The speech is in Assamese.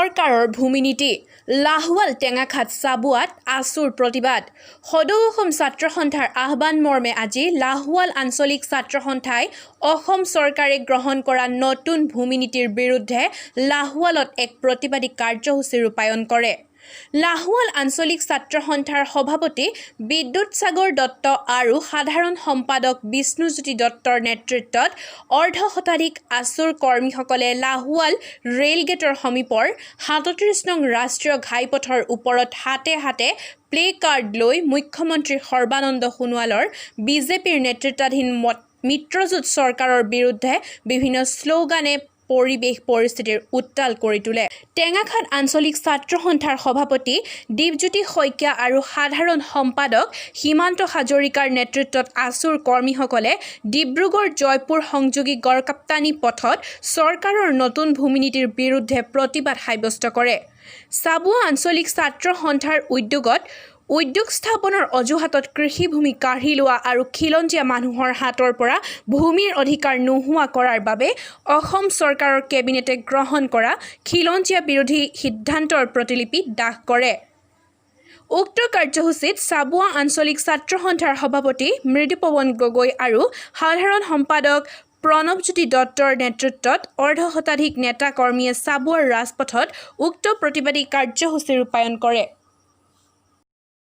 চৰকাৰৰ ভূমিনীতি লাহোৱাল টেঙাখাত চাবুৱাত আছুৰ প্ৰতিবাদ সদৌ অসম ছাত্ৰ সন্থাৰ আহ্বান মৰ্মে আজি লাহোৱাল আঞ্চলিক ছাত্ৰ সন্থাই অসম চৰকাৰে গ্ৰহণ কৰা নতুন ভূমিনীতিৰ বিৰুদ্ধে লাহোৱালত এক প্ৰতিবাদী কাৰ্যসূচী ৰূপায়ণ কৰে। লাহোৱাল আঞ্চলিক ছাত্ৰ সন্থাৰ সভাপতি বিদ্যুৎ সাগৰ দত্ত আৰু সাধাৰণ সম্পাদক বিষ্ণুজ্যোতি দত্তৰ নেতৃত্বত অৰ্ধশতাধিক আছুৰ কৰ্মীসকলে লাহোৱাল ৰেলগেটৰ সমীপৰ ৩৭ নং ৰাষ্ট্ৰীয় ঘাইপথৰ ওপৰত হাতে হাতে প্লে কাৰ্ড লৈ মুখ্যমন্ত্ৰী সৰ্বানন্দ সোণোৱালৰ বিজেপিৰ নেতৃত্বাধীন মিত্ৰজোঁট চৰকাৰৰ বিৰুদ্ধে বিভিন্ন শ্লোগানে পৰিৱেশ পৰিস্থিতিৰ উত্তাল কৰি তোলে। টেঙাখাত আঞ্চলিক ছাত্ৰ সন্থাৰ সভাপতি দীপজ্যোতি শইকীয়া আৰু সাধাৰণ সম্পাদক সীমান্ত হাজৰিকাৰ নেতৃত্বত আছুৰ কৰ্মীসকলে ডিব্ৰুগড় জয়পুৰ সংযোগী গড়কাপ্তানি পথত চৰকাৰৰ নতুন ভূমিনীতিৰ বিৰুদ্ধে প্ৰতিবাদ সাব্যস্ত কৰে। চাবুৱা আঞ্চলিক ছাত্ৰ সন্থাৰ উদ্যোগ স্থাপনৰ অজুহাতত কৃষিভূমি কাঢ়ি লোৱা আৰু খিলঞ্জীয়া মানুহৰ হাতৰ পৰা ভূমিৰ অধিকাৰ নোহোৱা কৰাৰ বাবে অসম চৰকাৰৰ কেবিনেটে গ্ৰহণ কৰা খিলঞ্জীয়া বিৰোধী সিদ্ধান্তৰ প্ৰতিলিপি দাখ কৰে। উক্ত কাৰ্যসূচীত চাবুৱা আঞ্চলিক ছাত্ৰ সন্থাৰ সভাপতি মৃদুপৱন গগৈ আৰু সাধাৰণ সম্পাদক প্ৰণৱজ্যোতি দত্তৰ নেতৃত্বত অৰ্ধশতাধিক নেতা কৰ্মীয়ে চাবুৱাৰ ৰাজপথত উক্ত প্ৰতিবাদী কাৰ্যসূচী ৰূপায়ণ কৰে।